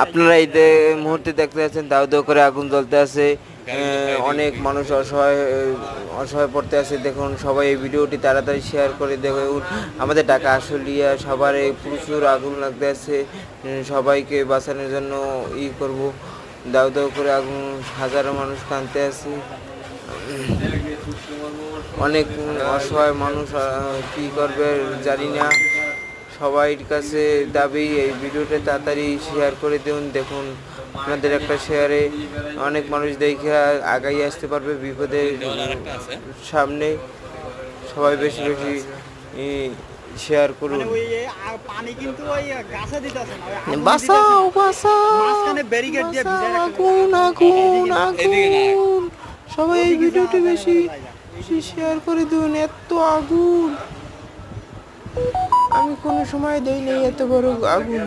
আপনারা এই মুহূর্তে দেখতে পাচ্ছেন দাউ দাউ করে আগুন জ্বলতে আছে। অনেক মানুষ অসহায় পড়তে আছে। দেখুন সবাই এই ভিডিওটি তাড়াতাড়ি শেয়ার করে দেখুন। আমাদের ঢাকা আশুলিয়া সবার এই প্রচুর আগুন লাগতে আছে। সবাইকে বাঁচানোর জন্য করব। দাউ দাউ করে আগুন, হাজারো মানুষ কাঁদতে আছে। অনেক অসহায় মানুষ কি করবে জানি না। সবাইর কাছে দাবি এই ভিডিওটা তাড়াতাড়ি শেয়ার করে দিন। দেখুন আপনাদের একটা শেয়ারে অনেক মানুষ দেখে আগাই আসতে পারবে বিপদের সামনে। সবাই বেশি বেশি শেয়ার করুন। বাঁচাও বাঁচাও, আগুন আগুন আগুন। সবাই এই ভিডিওটি বেশি বেশি শেয়ার করে দিন। এত আগুন আমি কোনো সময় দেই নাই, এত বড় আগুন।